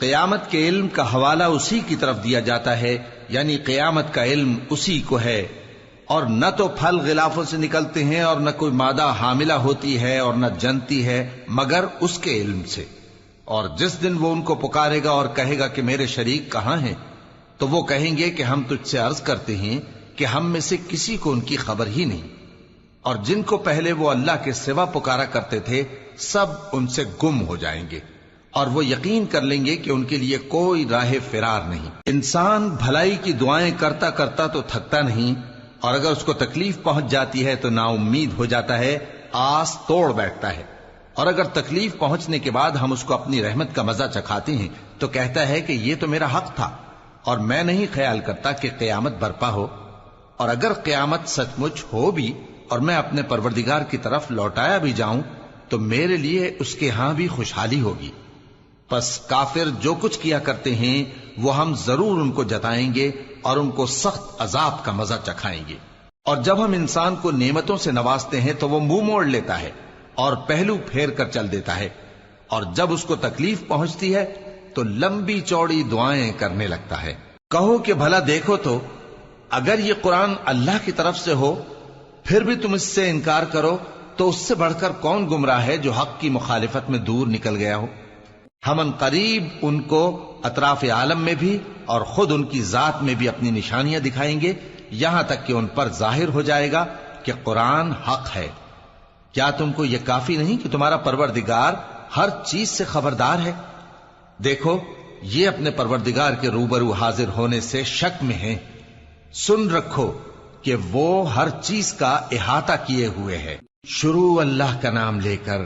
قیامت کے علم کا حوالہ اسی کی طرف دیا جاتا ہے، یعنی قیامت کا علم اسی کو ہے، اور نہ تو پھل غلافوں سے نکلتے ہیں اور نہ کوئی مادہ حاملہ ہوتی ہے اور نہ جنتی ہے مگر اس کے علم سے۔ اور جس دن وہ ان کو پکارے گا اور کہے گا کہ میرے شریک کہاں ہیں، تو وہ کہیں گے کہ ہم تجھ سے عرض کرتے ہیں کہ ہم میں سے کسی کو ان کی خبر ہی نہیں، اور جن کو پہلے وہ اللہ کے سوا پکارا کرتے تھے سب ان سے گم ہو جائیں گے، اور وہ یقین کر لیں گے کہ ان کے لیے کوئی راہ فرار نہیں۔ انسان بھلائی کی دعائیں کرتا کرتا تو تھکتا نہیں، اور اگر اس کو تکلیف پہنچ جاتی ہے تو نا امید ہو جاتا ہے، آس توڑ بیٹھتا ہے، اور اگر تکلیف پہنچنے کے بعد ہم اس کو اپنی رحمت کا مزہ چکھاتے ہیں تو کہتا ہے کہ یہ تو میرا حق تھا، اور میں نہیں خیال کرتا کہ قیامت برپا ہو۔ اور اگر قیامت سچ مچ ہو بھی اور میں اپنے پروردگار کی طرف لوٹایا بھی جاؤں تو میرے لیے اس کے ہاں بھی خوشحالی ہوگی۔ پس کافر جو کچھ کیا کرتے ہیں وہ ہم ضرور ان کو جتائیں گے اور ان کو سخت عذاب کا مزہ چکھائیں گے۔ اور جب ہم انسان کو نعمتوں سے نوازتے ہیں تو وہ منہ موڑ لیتا ہے اور پہلو پھیر کر چل دیتا ہے، اور جب اس کو تکلیف پہنچتی ہے تو لمبی چوڑی دعائیں کرنے لگتا ہے۔ کہو کہ بھلا دیکھو تو اگر یہ قرآن اللہ کی طرف سے ہو پھر بھی تم اس سے انکار کرو تو اس سے بڑھ کر کون گمراہ ہے جو حق کی مخالفت میں دور نکل گیا ہو۔ ہم ان قریب ان کو اطراف عالم میں بھی اور خود ان کی ذات میں بھی اپنی نشانیاں دکھائیں گے، یہاں تک کہ ان پر ظاہر ہو جائے گا کہ قرآن حق ہے۔ کیا تم کو یہ کافی نہیں کہ تمہارا پروردگار ہر چیز سے خبردار ہے؟ دیکھو یہ اپنے پروردگار کے روبرو حاضر ہونے سے شک میں ہیں، سن رکھو کہ وہ ہر چیز کا احاطہ کیے ہوئے ہے۔ شروع اللہ کا نام لے کر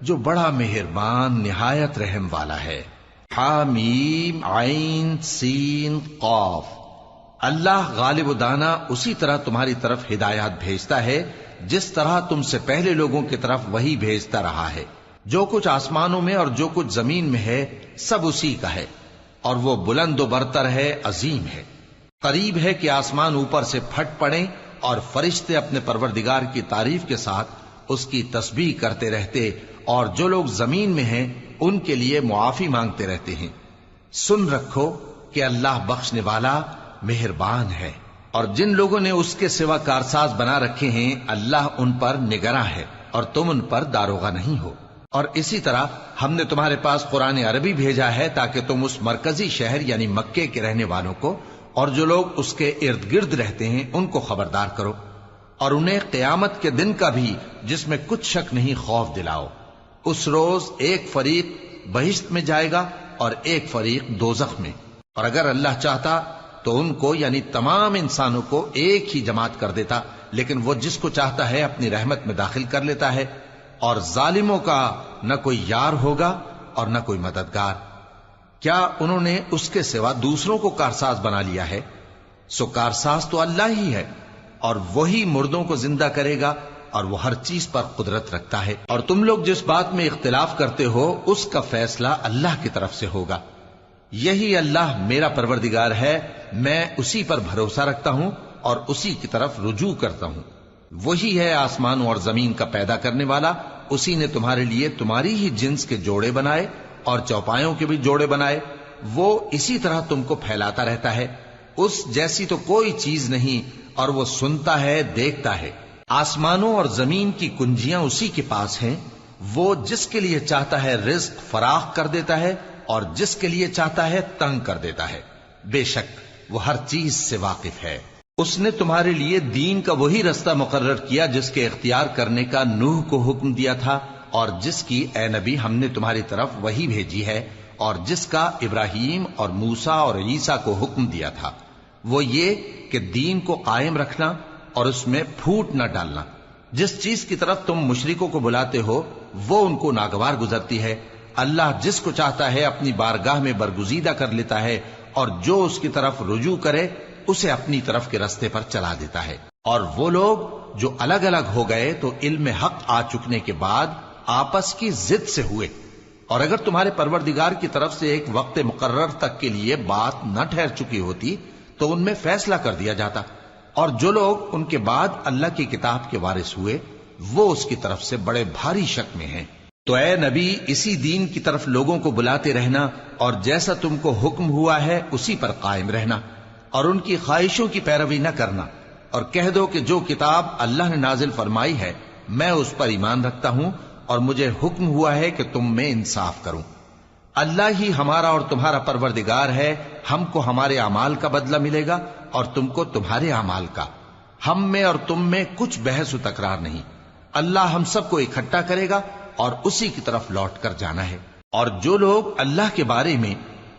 جو بڑا مہربان نہایت رحم والا ہے۔ حامیم عین سین قاف۔ اللہ غالب و دانا اسی طرح تمہاری طرف ہدایات بھیجتا ہے جس طرح تم سے پہلے لوگوں کی طرف وہی بھیجتا رہا ہے۔ جو کچھ آسمانوں میں اور جو کچھ زمین میں ہے سب اسی کا ہے، اور وہ بلند و برتر ہے، عظیم ہے۔ قریب ہے کہ آسمان اوپر سے پھٹ پڑیں اور فرشتے اپنے پروردگار کی تعریف کے ساتھ اس کی تسبیح کرتے رہتے، اور جو لوگ زمین میں ہیں ان کے لیے معافی مانگتے رہتے ہیں۔ سن رکھو کہ اللہ بخشنے والا مہربان ہے، اور جن لوگوں نے اس کے سوا کارساز بنا رکھے ہیں اللہ ان پر نگراں ہے اور تم ان پر داروغہ نہیں ہو۔ اور اسی طرح ہم نے تمہارے پاس قرآن عربی بھیجا ہے تاکہ تم اس مرکزی شہر یعنی مکے کے رہنے والوں کو اور جو لوگ اس کے ارد گرد رہتے ہیں ان کو خبردار کرو، اور انہیں قیامت کے دن کا بھی جس میں کچھ شک نہیں خوف دلاؤ۔ اس روز ایک فریق بہشت میں جائے گا اور ایک فریق دوزخ میں، اور اگر اللہ چاہتا تو ان کو یعنی تمام انسانوں کو ایک ہی جماعت کر دیتا، لیکن وہ جس کو چاہتا ہے اپنی رحمت میں داخل کر لیتا ہے، اور ظالموں کا نہ کوئی یار ہوگا اور نہ کوئی مددگار۔ کیا انہوں نے اس کے سوا دوسروں کو کارساز بنا لیا ہے؟ سو کارساز تو اللہ ہی ہے، اور وہی مردوں کو زندہ کرے گا، اور وہ ہر چیز پر قدرت رکھتا ہے۔ اور تم لوگ جس بات میں اختلاف کرتے ہو اس کا فیصلہ اللہ کی طرف سے ہوگا۔ یہی اللہ میرا پروردگار ہے، میں اسی پر بھروسہ رکھتا ہوں اور اسی کی طرف رجوع کرتا ہوں۔ وہی ہے آسمانوں اور زمین کا پیدا کرنے والا، اسی نے تمہارے لیے تمہاری ہی جنس کے جوڑے بنائے اور چوپایوں کے بھی جوڑے بنائے۔ وہ اسی طرح تم کو پھیلاتا رہتا ہے، اس جیسی تو کوئی چیز نہیں، اور وہ سنتا ہے، دیکھتا ہے۔ آسمانوں اور زمین کی کنجیاں اسی کے پاس ہیں، وہ جس کے لیے چاہتا ہے رزق فراخ کر دیتا ہے اور جس کے لیے چاہتا ہے تنگ کر دیتا ہے۔ بے شک وہ ہر چیز سے واقف ہے۔ اس نے تمہارے لیے دین کا وہی رستہ مقرر کیا جس کے اختیار کرنے کا نوح کو حکم دیا تھا، اور جس کی اے نبی ہم نے تمہاری طرف وہی بھیجی ہے، اور جس کا ابراہیم اور موسیٰ اور عیسیٰ کو حکم دیا تھا، وہ یہ کہ دین کو قائم رکھنا اور اس میں پھوٹ نہ ڈالنا۔ جس چیز کی طرف تم مشرکوں کو بلاتے ہو وہ ان کو ناگوار گزرتی ہے، اللہ جس کو چاہتا ہے اپنی بارگاہ میں برگزیدہ کر لیتا ہے، اور جو اس کی طرف رجوع کرے اسے اپنی طرف کے رستے پر چلا دیتا ہے۔ اور وہ لوگ جو الگ الگ ہو گئے تو علم حق آ چکنے کے بعد آپس کی ضد سے ہوئے، اور اگر تمہارے پروردگار کی طرف سے ایک وقت مقرر تک کے لیے بات نہ ٹھہر چکی ہوتی تو ان میں فیصلہ کر دیا جاتا، اور جو لوگ ان کے بعد اللہ کی کتاب کے وارث ہوئے وہ اس کی طرف سے بڑے بھاری شک میں ہیں۔ تو اے نبی اسی دین کی طرف لوگوں کو بلاتے رہنا اور جیسا تم کو حکم ہوا ہے اسی پر قائم رہنا اور ان کی خواہشوں کی پیروی نہ کرنا، اور کہہ دو کہ جو کتاب اللہ نے نازل فرمائی ہے میں اس پر ایمان رکھتا ہوں اور مجھے حکم ہوا ہے کہ تم میں انصاف کروں۔ اللہ ہی ہمارا اور تمہارا پروردگار ہے، ہم کو ہمارے اعمال کا بدلہ ملے گا اور تم کو تمہارے اعمال کا، ہم میں اور تم میں کچھ بحث و تکرار نہیں۔ اللہ ہم سب کو اکٹھا کرے گا اور اسی کی طرف لوٹ کر جانا ہے۔ اور جو لوگ اللہ کے بارے میں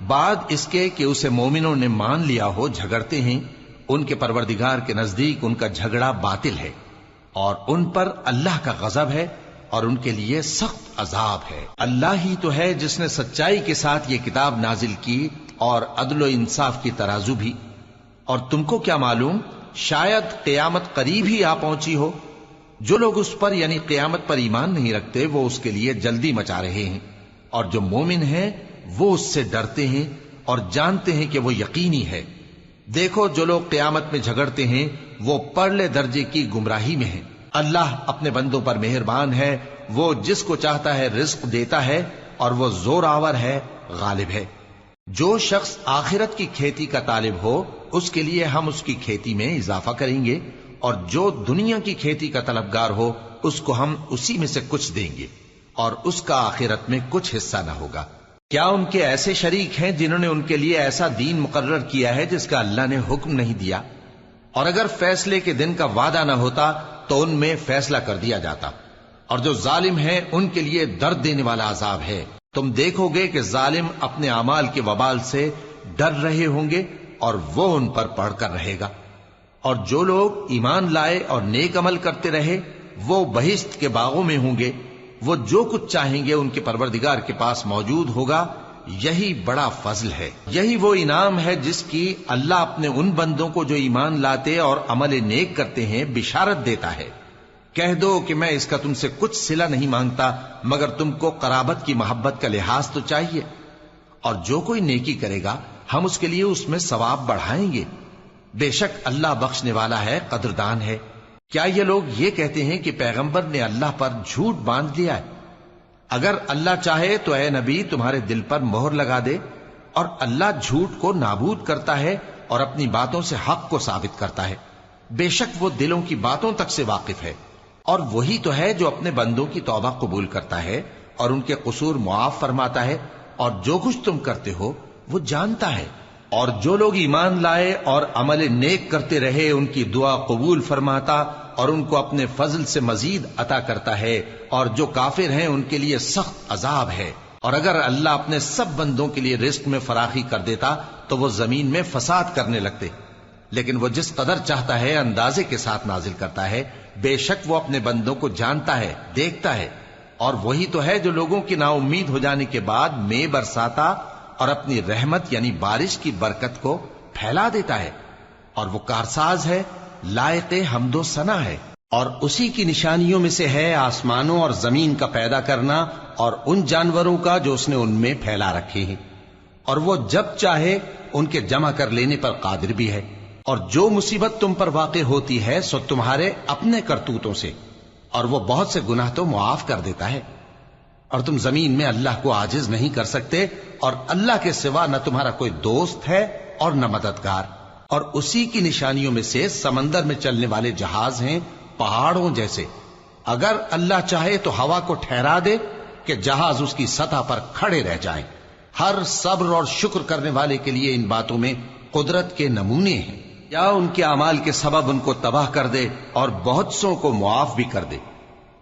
بعد اس کے کہ اسے مومنوں نے مان لیا ہو جھگڑتے ہیں، ان کے پروردگار کے نزدیک ان کا جھگڑا باطل ہے اور ان پر اللہ کا غضب ہے اور ان کے لیے سخت عذاب ہے۔ اللہ ہی تو ہے جس نے سچائی کے ساتھ یہ کتاب نازل کی اور عدل و انصاف کی ترازو بھی۔ اور تم کو کیا معلوم، شاید قیامت قریب ہی آ پہنچی ہو۔ جو لوگ اس پر یعنی قیامت پر ایمان نہیں رکھتے وہ اس کے لیے جلدی مچا رہے ہیں، اور جو مومن ہیں وہ اس سے ڈرتے ہیں اور جانتے ہیں کہ وہ یقینی ہے۔ دیکھو جو لوگ قیامت میں جھگڑتے ہیں وہ پرلے درجے کی گمراہی میں ہیں۔ اللہ اپنے بندوں پر مہربان ہے، وہ جس کو چاہتا ہے رزق دیتا ہے اور وہ زور آور ہے، غالب ہے۔ جو شخص آخرت کی کھیتی کا طالب ہو اس کے لیے ہم اس کی کھیتی میں اضافہ کریں گے، اور جو دنیا کی کھیتی کا طلبگار ہو اس کو ہم اسی میں سے کچھ دیں گے اور اس کا آخرت میں کچھ حصہ نہ ہوگا۔ کیا ان کے ایسے شریک ہیں جنہوں نے ان کے لیے ایسا دین مقرر کیا ہے جس کا اللہ نے حکم نہیں دیا؟ اور اگر فیصلے کے دن کا وعدہ نہ ہوتا تو ان میں فیصلہ کر دیا جاتا، اور جو ظالم ہیں ان کے لیے درد دینے والا عذاب ہے۔ تم دیکھو گے کہ ظالم اپنے اعمال کے وبال سے ڈر رہے ہوں گے اور وہ ان پر پڑھ کر رہے گا۔ اور جو لوگ ایمان لائے اور نیک عمل کرتے رہے وہ بہشت کے باغوں میں ہوں گے، وہ جو کچھ چاہیں گے ان کے پروردگار کے پاس موجود ہوگا۔ یہی بڑا فضل ہے، یہی وہ انعام ہے جس کی اللہ اپنے ان بندوں کو جو ایمان لاتے اور عمل نیک کرتے ہیں بشارت دیتا ہے۔ کہہ دو کہ میں اس کا تم سے کچھ صلہ نہیں مانگتا مگر تم کو قرابت کی محبت کا لحاظ تو چاہیے، اور جو کوئی نیکی کرے گا ہم اس کے لیے اس میں ثواب بڑھائیں گے۔ بے شک اللہ بخشنے والا ہے، قدردان ہے۔ کیا یہ لوگ یہ کہتے ہیں کہ پیغمبر نے اللہ پر جھوٹ باندھ لیا ہے؟ اگر اللہ چاہے تو اے نبی تمہارے دل پر مہر لگا دے، اور اللہ جھوٹ کو نابود کرتا ہے اور اپنی باتوں سے حق کو ثابت کرتا ہے۔ بے شک وہ دلوں کی باتوں تک سے واقف ہے، اور وہی تو ہے جو اپنے بندوں کی توبہ قبول کرتا ہے اور ان کے قصور معاف فرماتا ہے، اور جو کچھ تم کرتے ہو وہ جانتا ہے۔ اور جو لوگ ایمان لائے اور عمل نیک کرتے رہے ان کی دعا قبول فرماتا اور ان کو اپنے فضل سے مزید عطا کرتا ہے، اور جو کافر ہیں ان کے لیے سخت عذاب ہے۔ اور اگر اللہ اپنے سب بندوں کے لیے رزق میں فراخی کر دیتا تو وہ زمین میں فساد کرنے لگتے، لیکن وہ جس قدر چاہتا ہے اندازے کے ساتھ نازل کرتا ہے۔ بے شک وہ اپنے بندوں کو جانتا ہے، دیکھتا ہے، اور وہی تو ہے جو لوگوں کی نا امید ہو جانے کے بعد مے برساتا اور اپنی رحمت یعنی بارش کی برکت کو پھیلا دیتا ہے، اور وہ کارساز ہے، لائق حمد و ثنا ہے۔ اور اسی کی نشانیوں میں سے ہے آسمانوں اور زمین کا پیدا کرنا اور ان جانوروں کا جو اس نے ان میں پھیلا رکھے ہیں، اور وہ جب چاہے ان کے جمع کر لینے پر قادر بھی ہے۔ اور جو مصیبت تم پر واقع ہوتی ہے سو تمہارے اپنے کرتوتوں سے، اور وہ بہت سے گناہ تو معاف کر دیتا ہے۔ اور تم زمین میں اللہ کو عاجز نہیں کر سکتے، اور اللہ کے سوا نہ تمہارا کوئی دوست ہے اور نہ مددگار۔ اور اسی کی نشانیوں میں سے سمندر میں چلنے والے جہاز ہیں پہاڑوں جیسے۔ اگر اللہ چاہے تو ہوا کو ٹھہرا دے کہ جہاز اس کی سطح پر کھڑے رہ جائیں۔ ہر صبر اور شکر کرنے والے کے لیے ان باتوں میں قدرت کے نمونے ہیں۔ یا ان کے اعمال کے سبب ان کو تباہ کر دے اور بہت سو کو معاف بھی کر دے۔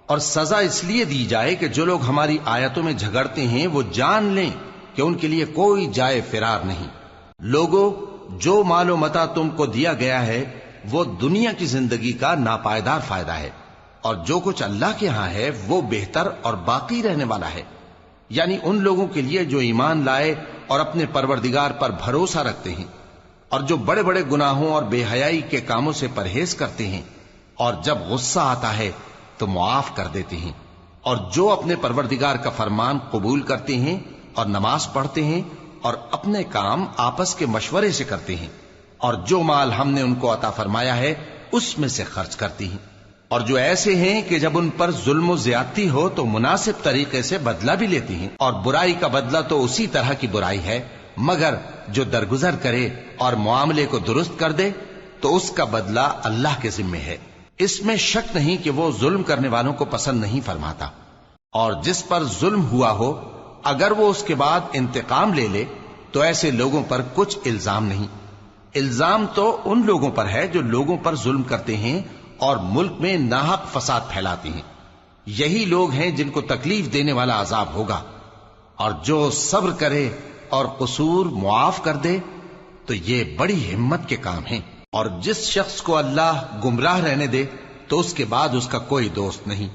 اور سزا اس لیے دی جائے کہ جو لوگ ہماری آیتوں میں جھگڑتے ہیں وہ جان لیں کہ ان کے لیے کوئی جائے فرار نہیں۔ لوگوں، جو مال و متاع تم کو دیا گیا ہے وہ دنیا کی زندگی کا ناپائیدار فائدہ ہے، اور جو کچھ اللہ کے ہاں ہے وہ بہتر اور باقی رہنے والا ہے، یعنی ان لوگوں کے لیے جو ایمان لائے اور اپنے پروردگار پر بھروسہ رکھتے ہیں، اور جو بڑے بڑے گناہوں اور بے حیائی کے کاموں سے پرہیز کرتے ہیں، اور جب غصہ آتا ہے تو معاف کر دیتے ہیں، اور جو اپنے پروردگار کا فرمان قبول کرتے ہیں اور نماز پڑھتے ہیں اور اپنے کام آپس کے مشورے سے کرتے ہیں، اور جو مال ہم نے ان کو عطا فرمایا ہے اس میں سے خرچ کرتے ہیں۔ اور جو ایسے ہیں کہ جب ان پر ظلم و زیادتی ہو تو مناسب طریقے سے بدلہ بھی لیتی ہیں، اور برائی کا بدلہ تو اسی طرح کی برائی ہے، مگر جو درگزر کرے اور معاملے کو درست کر دے تو اس کا بدلہ اللہ کے ذمے ہے۔ اس میں شک نہیں کہ وہ ظلم کرنے والوں کو پسند نہیں فرماتا، اور جس پر ظلم ہوا ہو اگر وہ اس کے بعد انتقام لے لے تو ایسے لوگوں پر کچھ الزام نہیں۔ الزام تو ان لوگوں پر ہے جو لوگوں پر ظلم کرتے ہیں اور ملک میں ناحق فساد پھیلاتے ہیں، یہی لوگ ہیں جن کو تکلیف دینے والا عذاب ہوگا۔ اور جو صبر کرے اور قصور معاف کر دے تو یہ بڑی ہمت کے کام ہیں۔ اور جس شخص کو اللہ گمراہ رہنے دے تو اس کے بعد اس کا کوئی دوست نہیں۔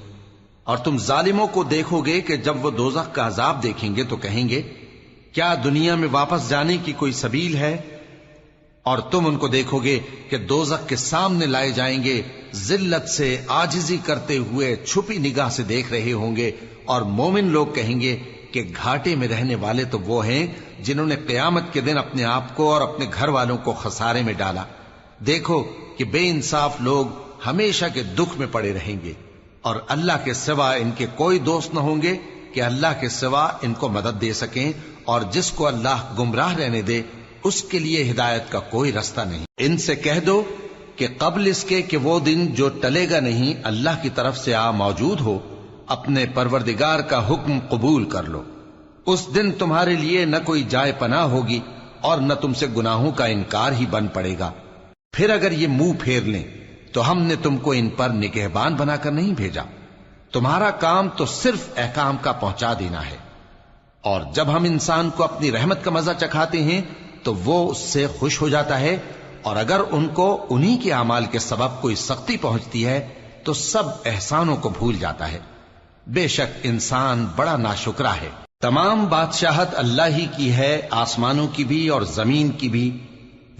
اور تم ظالموں کو دیکھو گے کہ جب وہ دوزخ کا عذاب دیکھیں گے تو کہیں گے کیا دنیا میں واپس جانے کی کوئی سبیل ہے؟ اور تم ان کو دیکھو گے کہ دوزخ کے سامنے لائے جائیں گے، ذلت سے عاجزی کرتے ہوئے چھپی نگاہ سے دیکھ رہے ہوں گے، اور مومن لوگ کہیں گے کہ گھاٹے میں رہنے والے تو وہ ہیں جنہوں نے قیامت کے دن اپنے آپ کو اور اپنے گھر والوں کو خسارے میں ڈالا۔ دیکھو کہ بے انصاف لوگ ہمیشہ کے دکھ میں پڑے رہیں گے، اور اللہ کے سوا ان کے کوئی دوست نہ ہوں گے کہ اللہ کے سوا ان کو مدد دے سکیں، اور جس کو اللہ گمراہ رہنے دے اس کے لیے ہدایت کا کوئی رستہ نہیں۔ ان سے کہہ دو کہ قبل اس کے کہ وہ دن جو ٹلے گا نہیں اللہ کی طرف سے آ موجود ہو، اپنے پروردگار کا حکم قبول کر لو۔ اس دن تمہارے لیے نہ کوئی جائے پناہ ہوگی اور نہ تم سے گناہوں کا انکار ہی بن پڑے گا۔ پھر اگر یہ منہ پھیر لیں تو ہم نے تم کو ان پر نگہبان بنا کر نہیں بھیجا، تمہارا کام تو صرف احکام کا پہنچا دینا ہے۔ اور جب ہم انسان کو اپنی رحمت کا مزہ چکھاتے ہیں تو وہ اس سے خوش ہو جاتا ہے، اور اگر ان کو انہی کے اعمال کے سبب کوئی سختی پہنچتی ہے تو سب احسانوں کو بھول جاتا ہے۔ بے شک انسان بڑا ناشکرا ہے۔ تمام بادشاہت اللہ ہی کی ہے، آسمانوں کی بھی اور زمین کی بھی۔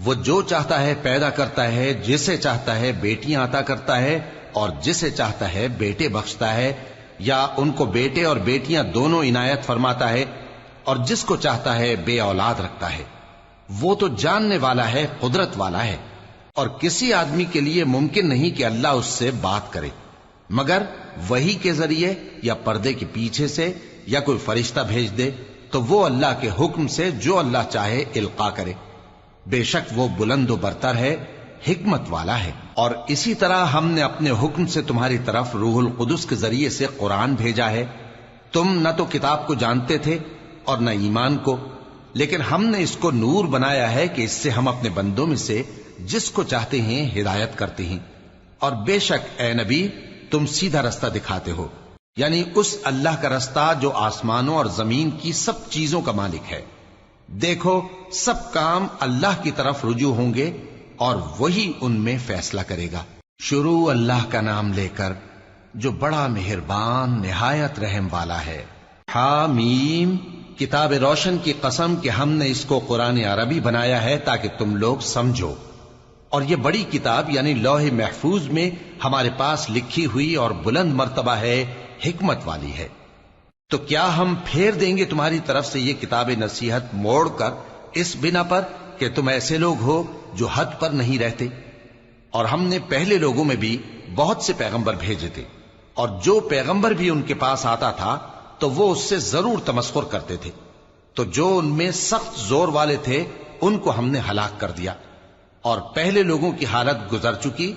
وہ جو چاہتا ہے پیدا کرتا ہے، جسے چاہتا ہے بیٹیاں عطا کرتا ہے اور جسے چاہتا ہے بیٹے بخشتا ہے، یا ان کو بیٹے اور بیٹیاں دونوں عنایت فرماتا ہے، اور جس کو چاہتا ہے بے اولاد رکھتا ہے۔ وہ تو جاننے والا ہے، قدرت والا ہے، اور کسی آدمی کے لیے ممکن نہیں کہ اللہ اس سے بات کرے مگر وحی کے ذریعے یا پردے کے پیچھے سے، یا کوئی فرشتہ بھیج دے تو وہ اللہ کے حکم سے جو اللہ چاہے القا کرے۔ بے شک وہ بلند و برتر ہے، حکمت والا ہے۔ اور اسی طرح ہم نے اپنے حکم سے تمہاری طرف روح القدس کے ذریعے سے قرآن بھیجا ہے۔ تم نہ تو کتاب کو جانتے تھے اور نہ ایمان کو، لیکن ہم نے اس کو نور بنایا ہے کہ اس سے ہم اپنے بندوں میں سے جس کو چاہتے ہیں ہدایت کرتے ہیں۔ اور بے شک اے نبی تم سیدھا رستہ دکھاتے ہو، یعنی اس اللہ کا رستہ جو آسمانوں اور زمین کی سب چیزوں کا مالک ہے۔ دیکھو سب کام اللہ کی طرف رجوع ہوں گے اور وہی ان میں فیصلہ کرے گا۔ شروع اللہ کا نام لے کر جو بڑا مہربان نہایت رحم والا ہے۔ حامیم، کتاب روشن کی قسم کہ ہم نے اس کو قرآن عربی بنایا ہے تاکہ تم لوگ سمجھو، اور یہ بڑی کتاب یعنی لوح محفوظ میں ہمارے پاس لکھی ہوئی اور بلند مرتبہ ہے، حکمت والی ہے۔ تو کیا ہم پھیر دیں گے تمہاری طرف سے یہ کتاب نصیحت موڑ کر اس بنا پر کہ تم ایسے لوگ ہو جو حد پر نہیں رہتے؟ اور ہم نے پہلے لوگوں میں بھی بہت سے پیغمبر بھیجے تھے، اور جو پیغمبر بھی ان کے پاس آتا تھا تو وہ اس سے ضرور تمسخر کرتے تھے، تو جو ان میں سخت زور والے تھے ان کو ہم نے ہلاک کر دیا، اور پہلے لوگوں کی حالت گزر چکی۔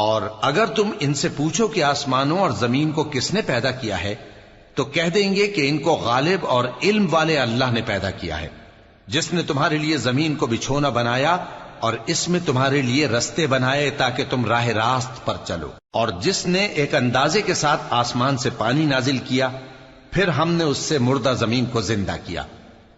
اور اگر تم ان سے پوچھو کہ آسمانوں اور زمین کو کس نے پیدا کیا ہے تو کہہ دیں گے کہ ان کو غالب اور علم والے اللہ نے پیدا کیا ہے، جس نے تمہارے لیے زمین کو بچھونا بنایا اور اس میں تمہارے لیے رستے بنائے تاکہ تم راہ راست پر چلو، اور جس نے ایک اندازے کے ساتھ آسمان سے پانی نازل کیا، پھر ہم نے اس سے مردہ زمین کو زندہ کیا،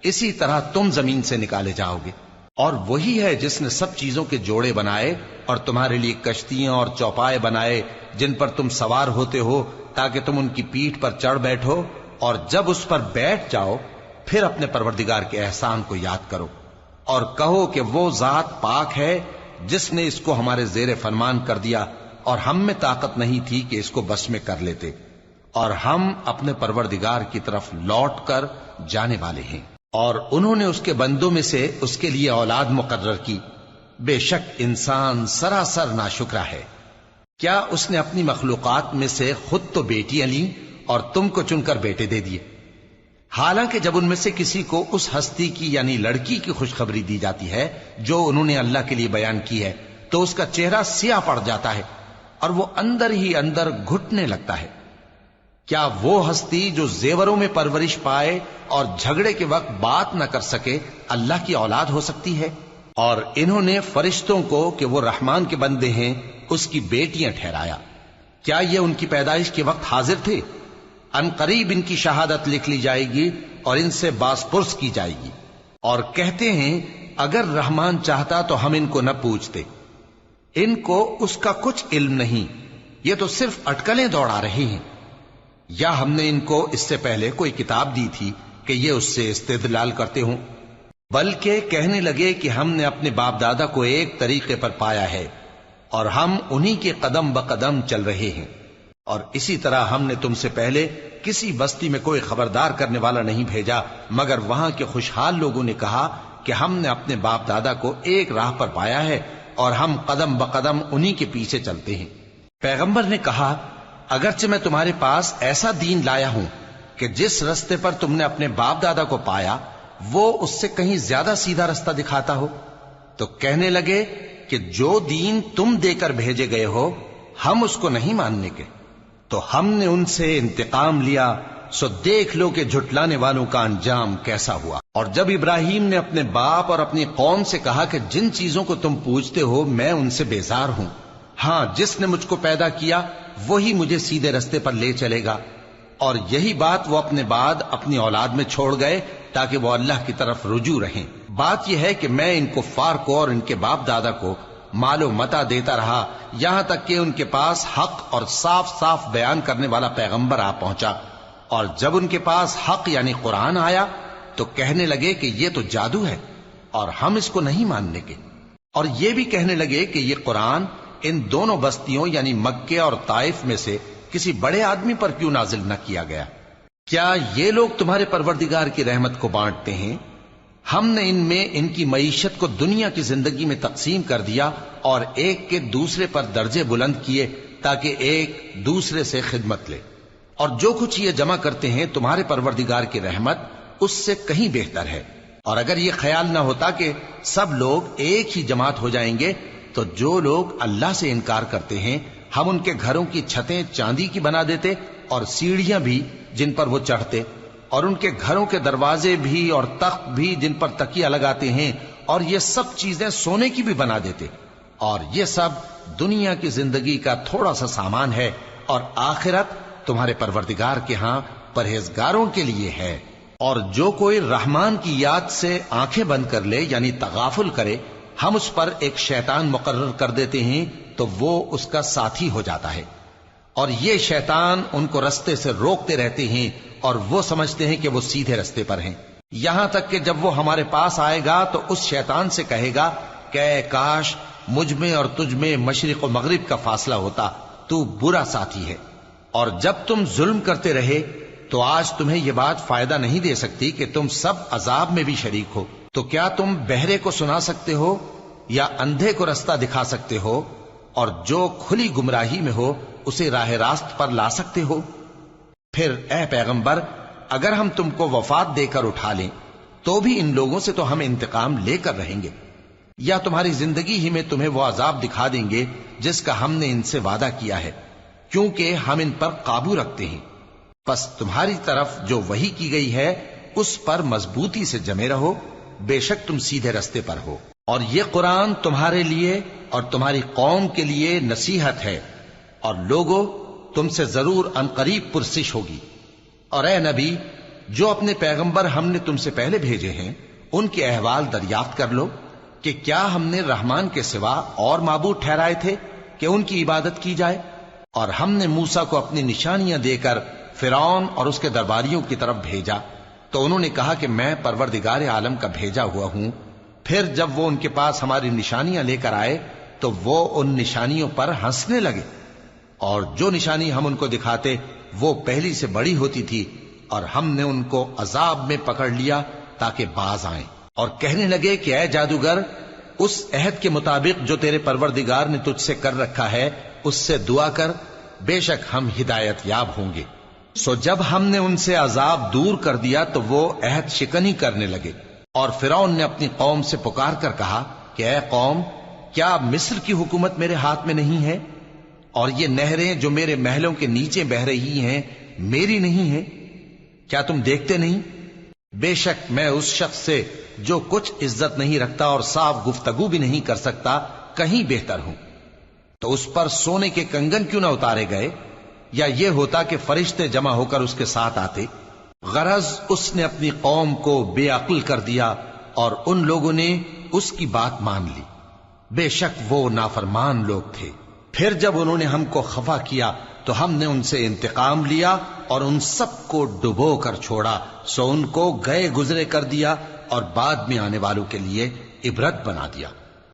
اسی طرح تم زمین سے نکالے جاؤ گے۔ اور وہی ہے جس نے سب چیزوں کے جوڑے بنائے اور تمہارے لیے کشتیاں اور چوپائے بنائے جن پر تم سوار ہوتے ہو تاکہ تم ان کی پیٹھ پر چڑھ بیٹھو، اور جب اس پر بیٹھ جاؤ پھر اپنے پروردگار کے احسان کو یاد کرو اور کہو کہ وہ ذات پاک ہے جس نے اس کو ہمارے زیر فرمان کر دیا اور ہم میں طاقت نہیں تھی کہ اس کو بس میں کر لیتے، اور ہم اپنے پروردگار کی طرف لوٹ کر جانے والے ہیں۔ اور انہوں نے اس کے بندوں میں سے اس کے لیے اولاد مقرر کی، بے شک انسان سراسر ناشکرا ہے۔ کیا اس نے اپنی مخلوقات میں سے خود تو بیٹیاں لیں اور تم کو چن کر بیٹے دے دیے؟ حالانکہ جب ان میں سے کسی کو اس ہستی کی یعنی لڑکی کی خوشخبری دی جاتی ہے جو انہوں نے اللہ کے لیے بیان کی ہے تو اس کا چہرہ سیاہ پڑ جاتا ہے اور وہ اندر ہی اندر گھٹنے لگتا ہے۔ کیا وہ ہستی جو زیوروں میں پرورش پائے اور جھگڑے کے وقت بات نہ کر سکے اللہ کی اولاد ہو سکتی ہے؟ اور انہوں نے فرشتوں کو کہ وہ رحمان کے بندے ہیں اس کی بیٹیاں ٹھہرایا۔ کیا یہ ان کی پیدائش کے وقت حاضر تھے؟ ان قریب ان کی شہادت لکھ لی جائے گی اور ان سے باز پرس کی جائے گی۔ اور کہتے ہیں اگر رحمان چاہتا تو ہم ان کو نہ پوچھتے، ان کو اس کا کچھ علم نہیں، یہ تو صرف اٹکلیں دوڑا رہے ہیں۔ یا ہم نے ان کو اس سے پہلے کوئی کتاب دی تھی کہ یہ اس سے استدلال کرتے ہوں؟ بلکہ کہنے لگے کہ ہم نے اپنے باپ دادا کو ایک طریقے پر پایا ہے اور ہم انہی کے قدم بقدم چل رہے ہیں، اور اسی طرح ہم نے تم سے پہلے کسی بستی میں کوئی خبردار کرنے والا نہیں بھیجا مگر وہاں کے خوشحال لوگوں نے کہا کہ ہم نے اپنے باپ دادا کو ایک راہ پر پایا ہے اور ہم قدم بقدم انہی کے پیچھے چلتے ہیں۔ پیغمبر نے کہا اگرچہ میں تمہارے پاس ایسا دین لایا ہوں کہ جس رستے پر تم نے اپنے باپ دادا کو پایا وہ اس سے کہیں زیادہ سیدھا رستہ دکھاتا ہو، تو کہنے لگے کہ جو دین تم دے کر بھیجے گئے ہو ہم اس کو نہیں ماننے کے، تو ہم نے ان سے انتقام لیا، سو دیکھ لو کہ جھٹلانے والوں کا انجام کیسا ہوا۔ اور جب ابراہیم نے اپنے باپ اور اپنی قوم سے کہا کہ جن چیزوں کو تم پوجتے ہو میں ان سے بیزار ہوں، ہاں جس نے مجھ کو پیدا کیا وہی مجھے سیدھے رستے پر لے چلے گا، اور یہی بات وہ اپنے بعد اپنی اولاد میں چھوڑ گئے تاکہ وہ اللہ کی طرف رجوع رہیں۔ بات یہ ہے کہ میں ان کفار کو اور ان کے باپ دادا کو مال و متاع دیتا رہا یہاں تک کہ ان کے پاس حق اور صاف صاف بیان کرنے والا پیغمبر آ پہنچا، اور جب ان کے پاس حق یعنی قرآن آیا تو کہنے لگے کہ یہ تو جادو ہے اور ہم اس کو نہیں ماننے کے، اور یہ بھی کہنے لگے کہ یہ قرآن ان دونوں بستیوں یعنی مکے اور طائف میں سے کسی بڑے آدمی پر کیوں نازل نہ کیا گیا؟ کیا یہ لوگ تمہارے پروردگار کی رحمت کو بانٹتے ہیں؟ ہم نے ان میں ان کی معیشت کو دنیا کی زندگی میں تقسیم کر دیا اور ایک کے دوسرے پر درجے بلند کیے تاکہ ایک دوسرے سے خدمت لے، اور جو کچھ یہ جمع کرتے ہیں تمہارے پروردگار کی رحمت اس سے کہیں بہتر ہے۔ اور اگر یہ خیال نہ ہوتا کہ سب لوگ ایک ہی جماعت ہو جائیں گے تو جو لوگ اللہ سے انکار کرتے ہیں ہم ان کے گھروں کی چھتیں چاندی کی بنا دیتے اور سیڑھیاں بھی جن پر وہ چڑھتے، اور ان کے گھروں کے دروازے بھی اور تخت بھی جن پر تکیہ لگاتے ہیں، اور یہ سب چیزیں سونے کی بھی بنا دیتے، اور یہ سب دنیا کی زندگی کا تھوڑا سا سامان ہے، اور آخرت تمہارے پروردگار کے ہاں پرہیزگاروں کے لیے ہے۔ اور جو کوئی رحمان کی یاد سے آنکھیں بند کر لے یعنی تغافل کرے ہم اس پر ایک شیطان مقرر کر دیتے ہیں تو وہ اس کا ساتھی ہو جاتا ہے، اور یہ شیطان ان کو رستے سے روکتے رہتے ہیں اور وہ سمجھتے ہیں کہ وہ سیدھے رستے پر ہیں، یہاں تک کہ جب وہ ہمارے پاس آئے گا تو اس شیطان سے کہے گا کہ اے کاش مجھ میں اور تجھ میں مشرق و مغرب کا فاصلہ ہوتا، تو برا ساتھی ہے۔ اور جب تم ظلم کرتے رہے تو آج تمہیں یہ بات فائدہ نہیں دے سکتی کہ تم سب عذاب میں بھی شریک ہو، تو کیا تم بہرے کو سنا سکتے ہو یا اندھے کو رستہ دکھا سکتے ہو، اور جو کھلی گمراہی میں ہو اسے راہ راست پر لا سکتے ہو؟ پھر اے پیغمبر اگر ہم تم کو وفات دے کر اٹھا لیں تو بھی ان لوگوں سے تو ہم انتقام لے کر رہیں گے، یا تمہاری زندگی ہی میں تمہیں وہ عذاب دکھا دیں گے جس کا ہم نے ان سے وعدہ کیا ہے، کیونکہ ہم ان پر قابو رکھتے ہیں۔ پس تمہاری طرف جو وحی کی گئی ہے اس پر مضبوطی سے جمے رہو، بے شک تم سیدھے رستے پر ہو، اور یہ قرآن تمہارے لیے اور تمہاری قوم کے لیے نصیحت ہے، اور لوگوں تم سے ضرور عنقریب پرسش ہوگی۔ اور اے نبی جو اپنے پیغمبر ہم نے تم سے پہلے بھیجے ہیں ان کے احوال دریافت کر لو کہ کیا ہم نے رحمان کے سوا اور معبود ٹھہرائے تھے کہ ان کی عبادت کی جائے؟ اور ہم نے موسیٰ کو اپنی نشانیاں دے کر فرعون اور اس کے درباریوں کی طرف بھیجا تو انہوں نے کہا کہ میں پروردگار عالم کا بھیجا ہوا ہوں۔ پھر جب وہ ان کے پاس ہماری نشانیاں لے کر آئے تو وہ ان نشانیوں پر ہنسنے لگے، اور جو نشانی ہم ان کو دکھاتے وہ پہلی سے بڑی ہوتی تھی، اور ہم نے ان کو عذاب میں پکڑ لیا تاکہ باز آئیں، اور کہنے لگے کہ اے جادوگر اس عہد کے مطابق جو تیرے پروردگار نے تجھ سے کر رکھا ہے اس سے دعا کر، بے شک ہم ہدایت یاب ہوں گے۔ سو جب ہم نے ان سے عذاب دور کر دیا تو وہ عہد شکنی کرنے لگے، اور فرعون نے اپنی قوم سے پکار کر کہا کہ اے قوم، کیا مصر کی حکومت میرے ہاتھ میں نہیں ہے؟ اور یہ نہریں جو میرے محلوں کے نیچے بہ رہی ہیں میری نہیں ہیں؟ کیا تم دیکھتے نہیں؟ بے شک میں اس شخص سے جو کچھ عزت نہیں رکھتا اور صاف گفتگو بھی نہیں کر سکتا کہیں بہتر ہوں۔ تو اس پر سونے کے کنگن کیوں نہ اتارے گئے، یا یہ ہوتا کہ فرشتے جمع ہو کر اس کے ساتھ آتے؟ غرض اس نے اپنی قوم کو بے عقل کر دیا اور ان لوگوں نے اس کی بات مان لی۔ بے شک وہ نافرمان لوگ تھے۔ پھر جب انہوں نے ہم کو خفا کیا تو ہم نے ان سے انتقام لیا اور ان سب کو ڈبو کر چھوڑا، سو ان کو گئے گزرے کر دیا اور بعد میں آنے والوں کے لیے عبرت بنا دیا۔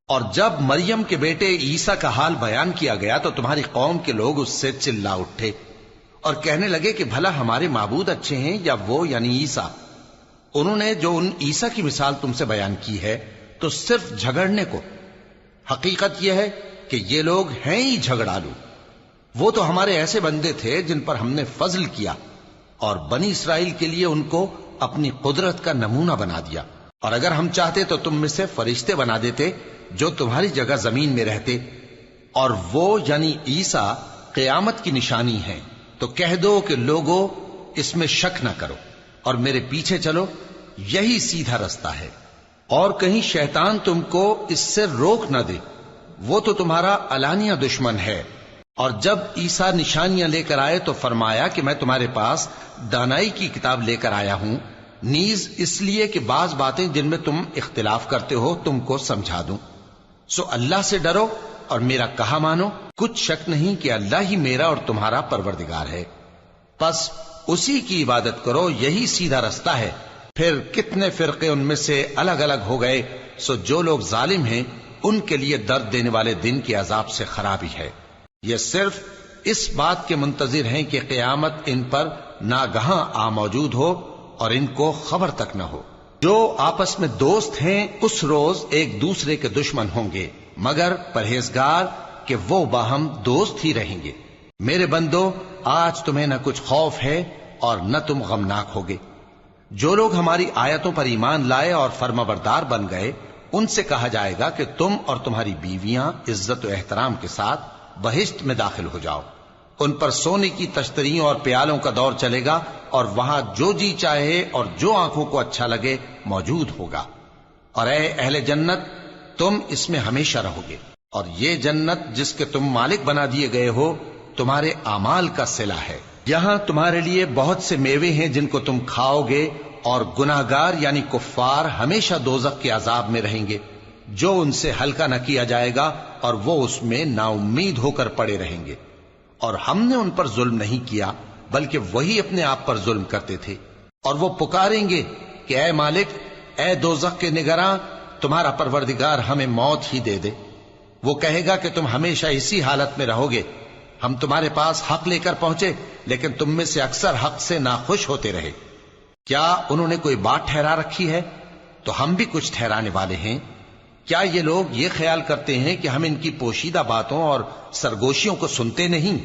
اور جب مریم کے بیٹے عیسیٰ کا حال بیان کیا گیا تو تمہاری قوم کے لوگ اس سے چلا اٹھے اور کہنے لگے کہ بھلا ہمارے معبود اچھے ہیں یا وہ یعنی عیسیٰ؟ انہوں نے جو ان عیسیٰ کی مثال تم سے بیان کی ہے تو صرف جھگڑنے کو۔ حقیقت یہ ہے کہ یہ لوگ ہیں ہی جھگڑالو۔ وہ تو ہمارے ایسے بندے تھے جن پر ہم نے فضل کیا، اور بنی اسرائیل کے لیے ان کو اپنی قدرت کا نمونہ بنا دیا، اور اگر ہم چاہتے تو تم میں سے فرشتے بنا دیتے جو تمہاری جگہ زمین میں رہتے، اور وہ یعنی عیسیٰ قیامت کی نشانی ہے۔ تو کہہ دو کہ لوگوں اس میں شک نہ کرو اور میرے پیچھے چلو، یہی سیدھا رستہ ہے، اور کہیں شیطان تم کو اس سے روک نہ دے، وہ تو تمہارا علانیہ دشمن ہے۔ اور جب عیسیٰ نشانیاں لے کر آئے تو فرمایا کہ میں تمہارے پاس دانائی کی کتاب لے کر آیا ہوں، نیز اس لیے کہ بعض باتیں جن میں تم اختلاف کرتے ہو تم کو سمجھا دوں۔ سو اللہ سے ڈرو اور میرا کہا مانو، کچھ شک نہیں کہ اللہ ہی میرا اور تمہارا پروردگار ہے، پس اسی کی عبادت کرو، یہی سیدھا رستہ ہے۔ پھر کتنے فرقے ان میں سے الگ الگ ہو گئے، سو جو لوگ ظالم ہیں ان کے لیے درد دینے والے دن کے عذاب سے خرابی ہے۔ یہ صرف اس بات کے منتظر ہیں کہ قیامت ان پر ناگہاں آ موجود ہو اور ان کو خبر تک نہ ہو۔ جو آپس میں دوست ہیں اس روز ایک دوسرے کے دشمن ہوں گے، مگر پرہیزگار کہ وہ باہم دوست ہی رہیں گے۔ میرے بندو، آج تمہیں نہ کچھ خوف ہے اور نہ تم غمناک ہوگے۔ جو لوگ ہماری آیتوں پر ایمان لائے اور فرمانبردار بن گئے ان سے کہا جائے گا کہ تم اور تمہاری بیویاں عزت و احترام کے ساتھ بہشت میں داخل ہو جاؤ۔ ان پر سونے کی تشتریوں اور پیالوں کا دور چلے گا، اور وہاں جو جی چاہے اور جو آنکھوں کو اچھا لگے موجود ہوگا۔ اور اے اہل جنت، تم اس میں ہمیشہ رہو گے، اور یہ جنت جس کے تم مالک بنا دیے گئے ہو تمہارے اعمال کا صلہ ہے۔ یہاں تمہارے لیے بہت سے میوے ہیں جن کو تم کھاؤ گے، اور گناہگار یعنی کفار ہمیشہ دوزخ کے عذاب میں رہیں گے، جو ان سے ہلکا نہ کیا جائے گا، اور وہ اس میں نا امید ہو کر پڑے رہیں گے۔ اور ہم نے ان پر ظلم نہیں کیا بلکہ وہی اپنے آپ پر ظلم کرتے تھے۔ اور وہ پکاریں گے کہ اے مالک، اے دوزخ کے نگراں، تمہارا پروردگار ہمیں موت ہی دے دے۔ وہ کہے گا کہ تم ہمیشہ اسی حالت میں رہو گے، ہم تمہارے پاس حق لے کر پہنچے لیکن تم میں سے اکثر حق سے ناخوش ہوتے رہے۔ کیا انہوں نے کوئی بات ٹھہرا رکھی ہے؟ تو ہم بھی کچھ ٹھہرانے والے ہیں۔ کیا یہ لوگ یہ خیال کرتے ہیں کہ ہم ان کی پوشیدہ باتوں اور سرگوشیوں کو سنتے نہیں؟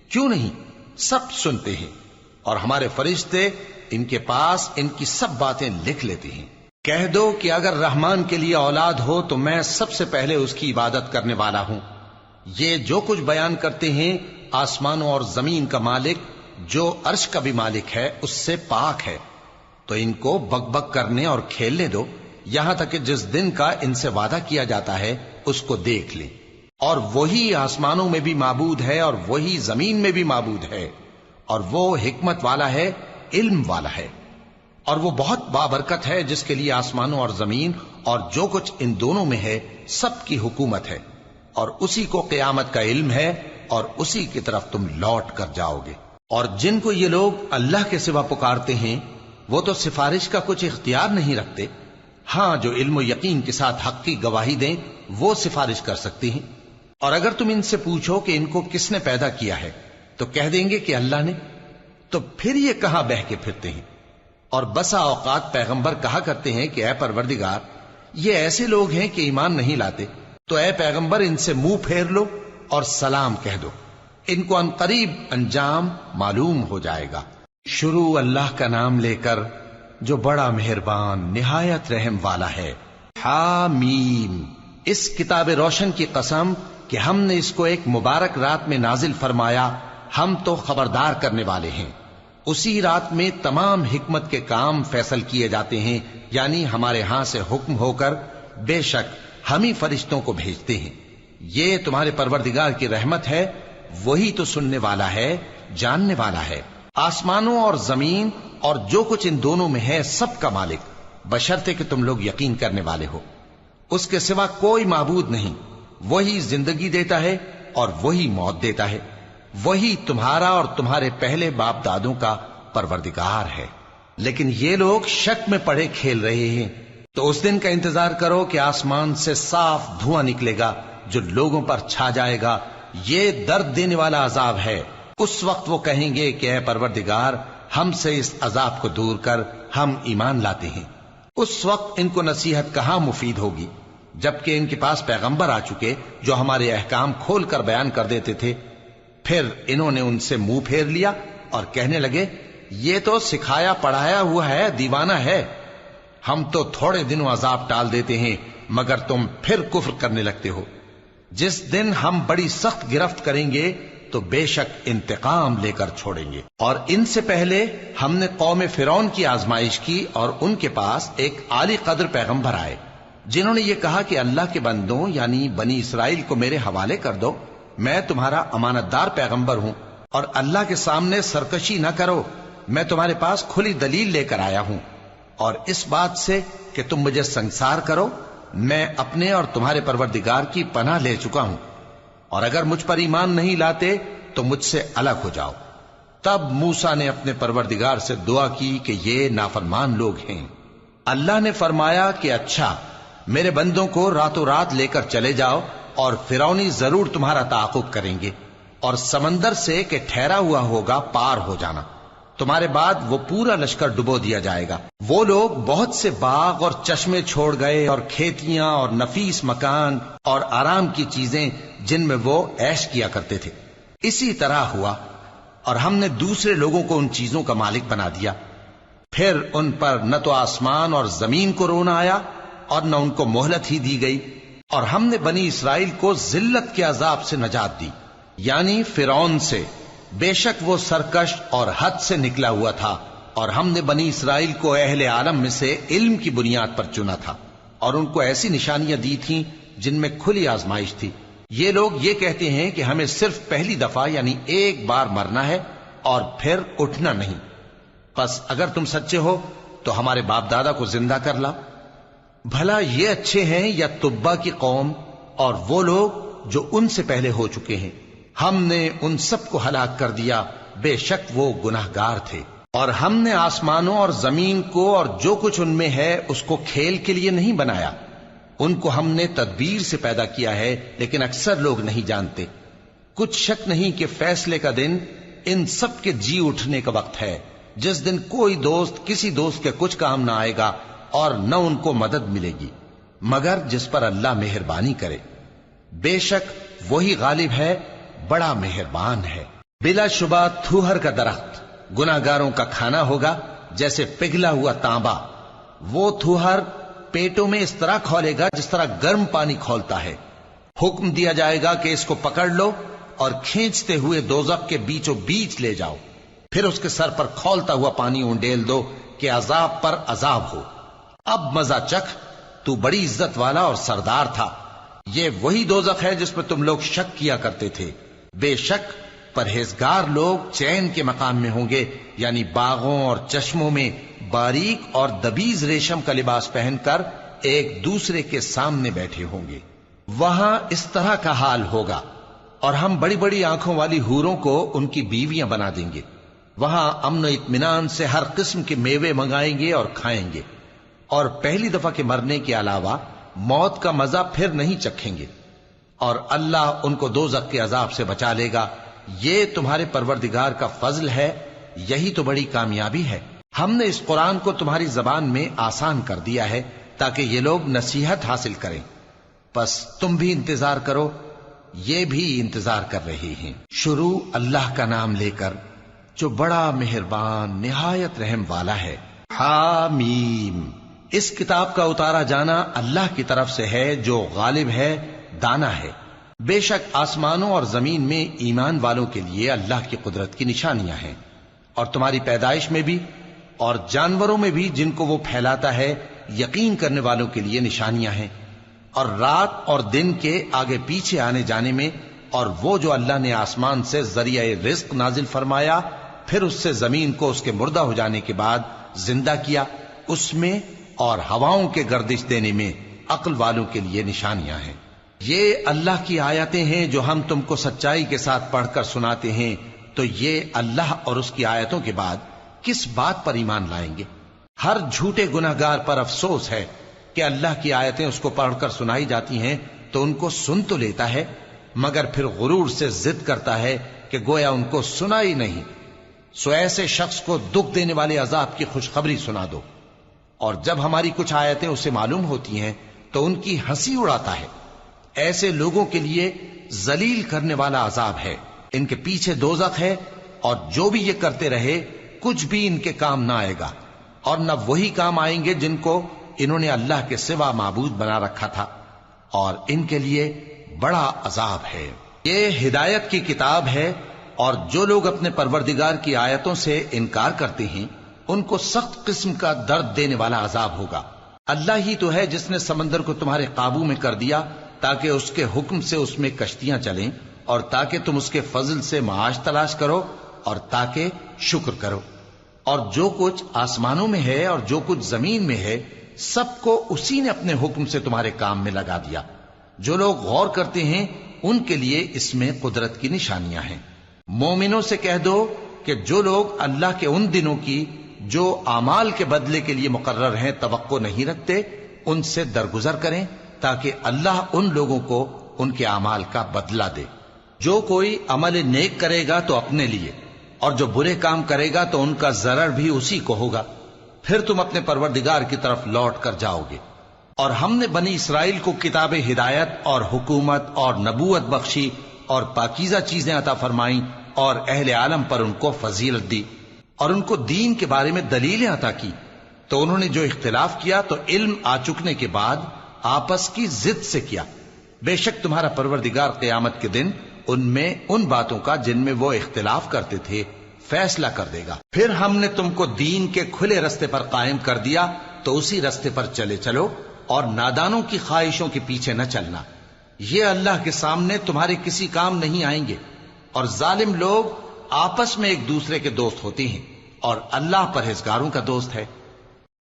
کیوں نہیں، سب سنتے ہیں، اور ہمارے فرشتے ان کے پاس ان کی سب باتیں لکھ لیتے ہیں۔ کہہ دو کہ اگر رحمان کے لیے اولاد ہو تو میں سب سے پہلے اس کی عبادت کرنے والا ہوں۔ یہ جو کچھ بیان کرتے ہیں آسمانوں اور زمین کا مالک جو عرش کا بھی مالک ہے اس سے پاک ہے، تو ان کو بک بک کرنے اور کھیلنے دو، یہاں تک کہ جس دن کا ان سے وعدہ کیا جاتا ہے اس کو دیکھ لیں۔ اور وہی آسمانوں میں بھی معبود ہے اور وہی زمین میں بھی معبود ہے، اور وہ حکمت والا ہے، علم والا ہے، اور وہ بہت بابرکت ہے جس کے لیے آسمانوں اور زمین اور جو کچھ ان دونوں میں ہے سب کی حکومت ہے، اور اسی کو قیامت کا علم ہے، اور اسی کی طرف تم لوٹ کر جاؤ گے۔ اور جن کو یہ لوگ اللہ کے سوا پکارتے ہیں وہ تو سفارش کا کچھ اختیار نہیں رکھتے، ہاں جو علم و یقین کے ساتھ حق کی گواہی دیں وہ سفارش کر سکتے ہیں۔ اور اگر تم ان سے پوچھو کہ ان کو کس نے پیدا کیا ہے تو کہہ دیں گے کہ اللہ نے، تو پھر یہ کہاں بہہ کے پھرتے ہیں۔ اور بسا اوقات پیغمبر کہا کرتے ہیں کہ اے پروردگار، یہ ایسے لوگ ہیں کہ ایمان نہیں لاتے، تو اے پیغمبر ان سے منہ پھیر لو، اور سلام کہہ دو، ان کو عنقریب انجام معلوم ہو جائے گا۔ شروع اللہ کا نام لے کر جو بڑا مہربان نہایت رحم والا ہے۔ حامیم، اس کتاب روشن کی قسم کہ ہم نے اس کو ایک مبارک رات میں نازل فرمایا، ہم تو خبردار کرنے والے ہیں۔ اسی رات میں تمام حکمت کے کام فیصل کیے جاتے ہیں، یعنی ہمارے ہاں سے حکم ہو کر بے شک ہم ہی فرشتوں کو بھیجتے ہیں۔ یہ تمہارے پروردگار کی رحمت ہے، وہی تو سننے والا ہے، جاننے والا ہے۔ آسمانوں اور زمین اور جو کچھ ان دونوں میں ہے سب کا مالک، بشرطے کہ تم لوگ یقین کرنے والے ہو۔ اس کے سوا کوئی معبود نہیں، وہی زندگی دیتا ہے اور وہی موت دیتا ہے، وہی تمہارا اور تمہارے پہلے باپ دادوں کا پروردگار ہے۔ لیکن یہ لوگ شک میں پڑے کھیل رہے ہیں۔ تو اس دن کا انتظار کرو کہ آسمان سے صاف دھواں نکلے گا جو لوگوں پر چھا جائے گا، یہ درد دینے والا عذاب ہے۔ اس وقت وہ کہیں گے کہ اے پروردگار، ہم سے اس عذاب کو دور کر، ہم ایمان لاتے ہیں۔ اس وقت ان کو نصیحت کہاں مفید ہوگی، جبکہ ان کے پاس پیغمبر آ چکے جو ہمارے احکام کھول کر بیان کر دیتے تھے۔ پھر انہوں نے ان سے منہ پھیر لیا اور کہنے لگے، یہ تو سکھایا پڑھایا ہوا ہے، دیوانہ ہے۔ ہم تو تھوڑے دنوں عذاب ٹال دیتے ہیں مگر تم پھر کفر کرنے لگتے ہو۔ جس دن ہم بڑی سخت گرفت کریں گے تو بے شک انتقام لے کر چھوڑیں گے۔ اور ان سے پہلے ہم نے قوم فرعون کی آزمائش کی اور ان کے پاس ایک عالی قدر پیغمبر آئے جنہوں نے یہ کہا کہ اللہ کے بندوں یعنی بنی اسرائیل کو میرے حوالے کر دو، میں تمہارا امانت دار پیغمبر ہوں، اور اللہ کے سامنے سرکشی نہ کرو، میں تمہارے پاس کھلی دلیل لے کر آیا ہوں، اور اس بات سے کہ تم مجھے سنسار کرو میں اپنے اور تمہارے پروردگار کی پناہ لے چکا ہوں، اور اگر مجھ پر ایمان نہیں لاتے تو مجھ سے الگ ہو جاؤ۔ تب موسیٰ نے اپنے پروردگار سے دعا کی کہ یہ نافرمان لوگ ہیں۔ اللہ نے فرمایا کہ اچھا، میرے بندوں کو راتوں رات لے کر چلے جاؤ، اور فرعونی ضرور تمہارا تعاقب کریں گے، اور سمندر سے کہ ٹھہرا ہوا ہوگا پار ہو جانا، تمہارے بعد وہ پورا لشکر ڈبو دیا جائے گا۔ وہ لوگ بہت سے باغ اور چشمے چھوڑ گئے اور کھیتیاں اور نفیس مکان اور آرام کی چیزیں جن میں وہ عیش کیا کرتے تھے۔ اسی طرح ہوا، اور ہم نے دوسرے لوگوں کو ان چیزوں کا مالک بنا دیا۔ پھر ان پر نہ تو آسمان اور زمین کو رونا آیا اور نہ ان کو مہلت ہی دی گئی، اور ہم نے بنی اسرائیل کو ذلت کے عذاب سے نجات دی، یعنی فرعون سے، بے شک وہ سرکش اور حد سے نکلا ہوا تھا، اور ہم نے بنی اسرائیل کو اہل عالم میں سے علم کی بنیاد پر چنا تھا، اور ان کو ایسی نشانیاں دی تھیں جن میں کھلی آزمائش تھی۔ یہ لوگ یہ کہتے ہیں کہ ہمیں صرف پہلی دفعہ یعنی ایک بار مرنا ہے اور پھر اٹھنا نہیں، پس اگر تم سچے ہو تو ہمارے باپ دادا کو زندہ کر لاؤ۔ بھلا یہ اچھے ہیں یا تبا کی قوم اور وہ لوگ جو ان سے پہلے ہو چکے ہیں؟ ہم نے ان سب کو ہلاک کر دیا، بے شک وہ گناہگار تھے۔ اور ہم نے آسمانوں اور زمین کو اور جو کچھ ان میں ہے اس کو کھیل کے لیے نہیں بنایا، ان کو ہم نے تدبیر سے پیدا کیا ہے، لیکن اکثر لوگ نہیں جانتے۔ کچھ شک نہیں کہ فیصلے کا دن ان سب کے جی اٹھنے کا وقت ہے، جس دن کوئی دوست کسی دوست کے کچھ کام نہ آئے گا اور نہ ان کو مدد ملے گی مگر جس پر اللہ مہربانی کرے۔ بے شک وہی غالب ہے، بڑا مہربان ہے۔ بلا شبہ تھوہر کا درخت گناہگاروں کا کھانا ہوگا، جیسے پگھلا ہوا تانبا۔ وہ تھوہر پیٹوں میں اس طرح کھولے گا جس طرح گرم پانی کھولتا ہے۔ حکم دیا جائے گا کہ اس کو پکڑ لو اور کھینچتے ہوئے دوزخ کے بیچوں بیچ لے جاؤ، پھر اس کے سر پر کھولتا ہوا پانی اونڈیل دو کہ عذاب پر عذاب ہو۔ اب مزہ چکھ، تو بڑی عزت والا اور سردار تھا۔ یہ وہی دوزخ ہے جس پر تم لوگ شک کیا کرتے تھے۔ بے شک پرہیزگار لوگ چین کے مقام میں ہوں گے، یعنی باغوں اور چشموں میں باریک اور دبیز ریشم کا لباس پہن کر ایک دوسرے کے سامنے بیٹھے ہوں گے۔ وہاں اس طرح کا حال ہوگا، اور ہم بڑی بڑی آنکھوں والی حوروں کو ان کی بیویاں بنا دیں گے۔ وہاں امن و اطمینان سے ہر قسم کے میوے منگائیں گے اور کھائیں گے، اور پہلی دفعہ کے مرنے کے علاوہ موت کا مزہ پھر نہیں چکھیں گے، اور اللہ ان کو دوزخ کے عذاب سے بچا لے گا۔ یہ تمہارے پروردگار کا فضل ہے، یہی تو بڑی کامیابی ہے۔ ہم نے اس قرآن کو تمہاری زبان میں آسان کر دیا ہے تاکہ یہ لوگ نصیحت حاصل کریں۔ پس تم بھی انتظار کرو، یہ بھی انتظار کر رہے ہیں۔ شروع اللہ کا نام لے کر جو بڑا مہربان نہایت رحم والا ہے۔ حامیم، اس کتاب کا اتارا جانا اللہ کی طرف سے ہے جو غالب ہے، دانا ہے۔ بے شک آسمانوں اور زمین میں ایمان والوں کے لیے اللہ کی قدرت کی نشانیاں ہیں، اور تمہاری پیدائش میں بھی اور جانوروں میں بھی جن کو وہ پھیلاتا ہے یقین کرنے والوں کے لیے نشانیاں ہیں، اور رات اور دن کے آگے پیچھے آنے جانے میں، اور وہ جو اللہ نے آسمان سے ذریعہ رزق نازل فرمایا پھر اس سے زمین کو اس کے مردہ ہو جانے کے بعد زندہ کیا، اس میں اور ہواؤں کے گردش دینے میں عقل والوں کے لیے نشانیاں ہیں۔ یہ اللہ کی آیتیں ہیں جو ہم تم کو سچائی کے ساتھ پڑھ کر سناتے ہیں، تو یہ اللہ اور اس کی آیتوں کے بعد کس بات پر ایمان لائیں گے؟ ہر جھوٹے گناہگار پر افسوس ہے کہ اللہ کی آیتیں اس کو پڑھ کر سنائی جاتی ہیں تو ان کو سن تو لیتا ہے، مگر پھر غرور سے ضد کرتا ہے کہ گویا ان کو سنا ہی نہیں۔ سو ایسے شخص کو دکھ دینے والے عذاب کی خوشخبری سنا دو، اور جب ہماری کچھ آیتیں اسے معلوم ہوتی ہیں تو ان کی ہنسی اڑاتا ہے۔ ایسے لوگوں کے لیے ذلیل کرنے والا عذاب ہے، ان کے پیچھے دوزخ ہے، اور جو بھی یہ کرتے رہے کچھ بھی ان کے کام نہ آئے گا، اور نہ وہی کام آئیں گے جن کو انہوں نے اللہ کے سوا معبود بنا رکھا تھا، اور ان کے لیے بڑا عذاب ہے۔ یہ ہدایت کی کتاب ہے، اور جو لوگ اپنے پروردگار کی آیتوں سے انکار کرتے ہیں ان کو سخت قسم کا درد دینے والا عذاب ہوگا۔ اللہ ہی تو ہے جس نے سمندر کو تمہارے قابو میں کر دیا تاکہ اس کے حکم سے اس میں کشتیاں چلیں، اور تاکہ تم اس کے فضل سے معاش تلاش کرو، اور تاکہ شکر کرو۔ اور جو کچھ آسمانوں میں ہے اور جو کچھ زمین میں ہے سب کو اسی نے اپنے حکم سے تمہارے کام میں لگا دیا۔ جو لوگ غور کرتے ہیں ان کے لیے اس میں قدرت کی نشانیاں ہیں۔ مومنوں سے کہہ دو کہ جو لوگ اللہ کے ان دنوں کی جو اعمال کے بدلے کے لیے مقرر ہیں توقع نہیں رکھتے ان سے درگزر کریں، تاکہ اللہ ان لوگوں کو ان کے اعمال کا بدلہ دے۔ جو کوئی عمل نیک کرے گا تو اپنے لیے، اور جو برے کام کرے گا تو ان کا ضرر بھی اسی کو ہوگا، پھر تم اپنے پروردگار کی طرف لوٹ کر جاؤ گے۔ اور ہم نے بنی اسرائیل کو کتاب ہدایت اور حکومت اور نبوت بخشی اور پاکیزہ چیزیں عطا فرمائیں، اور اہل عالم پر ان کو فضیلت دی، اور ان کو دین کے بارے میں دلیلیں عطا کی، تو انہوں نے جو اختلاف کیا تو علم آ چکنے کے بعد آپس کی ضد سے کیا۔ بے شک تمہارا پروردگار قیامت کے دن ان میں ان باتوں کا جن میں وہ اختلاف کرتے تھے فیصلہ کر دے گا۔ پھر ہم نے تم کو دین کے کھلے رستے پر قائم کر دیا تو اسی رستے پر چلے چلو، اور نادانوں کی خواہشوں کے پیچھے نہ چلنا، یہ اللہ کے سامنے تمہارے کسی کام نہیں آئیں گے۔ اور ظالم لوگ آپس میں ایک دوسرے کے دوست ہوتے ہیں، اور اللہ پرہیزگاروں کا دوست ہے۔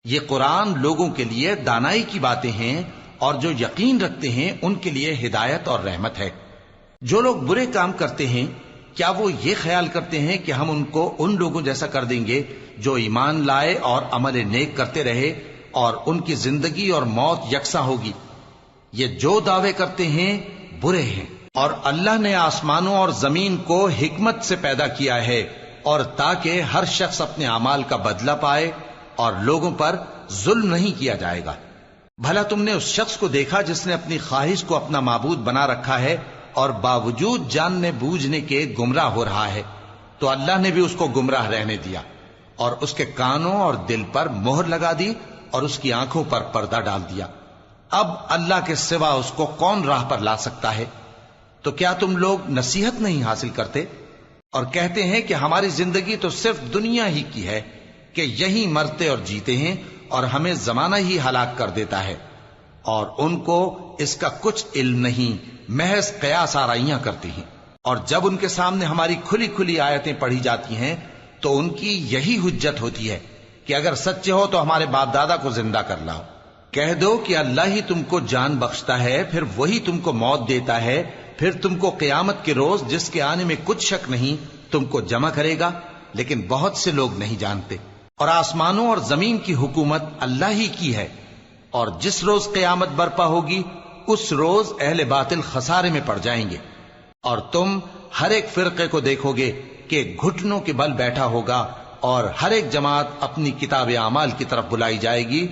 یہ قرآن لوگوں کے لیے دانائی کی باتیں ہیں، اور جو یقین رکھتے ہیں ان کے لیے ہدایت اور رحمت ہے۔ جو لوگ برے کام کرتے ہیں کیا وہ یہ خیال کرتے ہیں کہ ہم ان کو ان لوگوں جیسا کر دیں گے جو ایمان لائے اور عمل نیک کرتے رہے اور ان کی زندگی اور موت یکساں ہوگی؟ یہ جو دعوے کرتے ہیں برے ہیں۔ اور اللہ نے آسمانوں اور زمین کو حکمت سے پیدا کیا ہے، اور تاکہ ہر شخص اپنے اعمال کا بدلہ پائے، اور لوگوں پر ظلم نہیں کیا جائے گا۔ بھلا تم نے اس شخص کو دیکھا جس نے اپنی خواہش کو اپنا معبود بنا رکھا ہے اور باوجود جاننے بوجھنے کے گمراہ ہو رہا ہے؟ تو اللہ نے بھی اس کو گمراہ رہنے دیا، اور اس کے کانوں اور دل پر مہر لگا دی، اور اس کی آنکھوں پر پردہ ڈال دیا۔ اب اللہ کے سوا اس کو کون راہ پر لا سکتا ہے؟ تو کیا تم لوگ نصیحت نہیں حاصل کرتے اور کہتے ہیں کہ ہماری زندگی تو صرف دنیا ہی کی ہے، کہ یہی مرتے اور جیتے ہیں اور ہمیں زمانہ ہی ہلاک کر دیتا ہے، اور ان کو اس کا کچھ علم نہیں، محض قیاس آرائیاں کرتے ہیں۔ اور جب ان کے سامنے ہماری کھلی کھلی آیتیں پڑھی جاتی ہیں تو ان کی یہی حجت ہوتی ہے کہ اگر سچے ہو تو ہمارے باپ دادا کو زندہ کر لاؤ۔ کہہ دو کہ اللہ ہی تم کو جان بخشتا ہے، پھر وہی تم کو موت دیتا ہے، پھر تم کو قیامت کے روز جس کے آنے میں کچھ شک نہیں تم کو جمع کرے گا، لیکن بہت سے لوگ نہیں جانتے۔ اور آسمانوں اور زمین کی حکومت اللہ ہی کی ہے، اور جس روز قیامت برپا ہوگی اس روز اہل باطل خسارے میں پڑ جائیں گے۔ اور تم ہر ایک فرقے کو دیکھو گے کہ گھٹنوں کے بل بیٹھا ہوگا، اور ہر ایک جماعت اپنی کتاب اعمال کی طرف بلائی جائے گی۔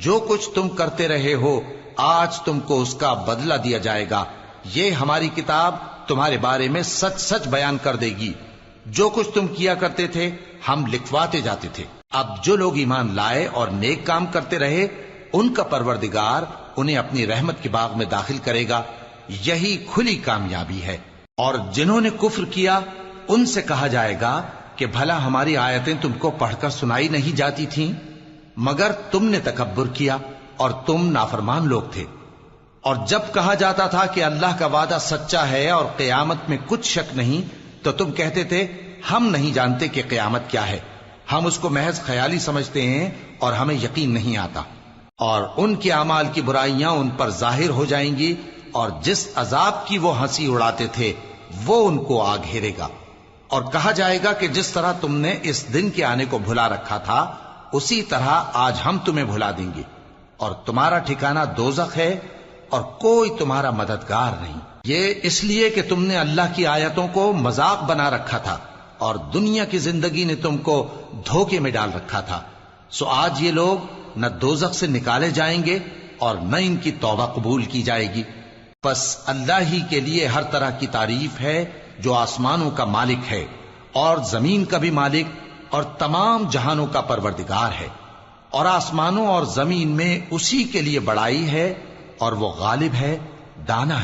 جو کچھ تم کرتے رہے ہو آج تم کو اس کا بدلہ دیا جائے گا، یہ ہماری کتاب تمہارے بارے میں سچ سچ بیان کر دے گی. جو کچھ تم کیا کرتے تھے ہم لکھواتے جاتے تھے. اب جو لوگ ایمان لائے اور نیک کام کرتے رہے ان کا پروردگار انہیں اپنی رحمت کے باغ میں داخل کرے گا. یہی کھلی کامیابی ہے. اور جنہوں نے کفر کیا ان سے کہا جائے گا کہ بھلا ہماری آیتیں تم کو پڑھ کر سنائی نہیں جاتی تھیں؟ مگر تم نے تکبر کیا اور تم نافرمان لوگ تھے. اور جب کہا جاتا تھا کہ اللہ کا وعدہ سچا ہے اور قیامت میں کچھ شک نہیں تو تم کہتے تھے ہم نہیں جانتے کہ قیامت کیا ہے، ہم اس کو محض خیالی سمجھتے ہیں اور ہمیں یقین نہیں آتا. اور ان کے اعمال کی برائیاں ان پر ظاہر ہو جائیں گی اور جس عذاب کی وہ ہنسی اڑاتے تھے وہ ان کو آ گھیرے گا. اور کہا جائے گا کہ جس طرح تم نے اس دن کے آنے کو بھلا رکھا تھا اسی طرح آج ہم تمہیں بھلا دیں گے، اور تمہارا ٹھکانہ دوزخ ہے اور کوئی تمہارا مددگار نہیں. یہ اس لیے کہ تم نے اللہ کی آیتوں کو مذاق بنا رکھا تھا اور دنیا کی زندگی نے تم کو دھوکے میں ڈال رکھا تھا. سو آج یہ لوگ نہ دوزخ سے نکالے جائیں گے اور نہ ان کی توبہ قبول کی جائے گی. پس اللہ ہی کے لیے ہر طرح کی تعریف ہے جو آسمانوں کا مالک ہے اور زمین کا بھی مالک اور تمام جہانوں کا پروردگار ہے. اور آسمانوں اور زمین میں اسی کے لیے بڑائی ہے اور وہ غالب ہے، دانا ہے.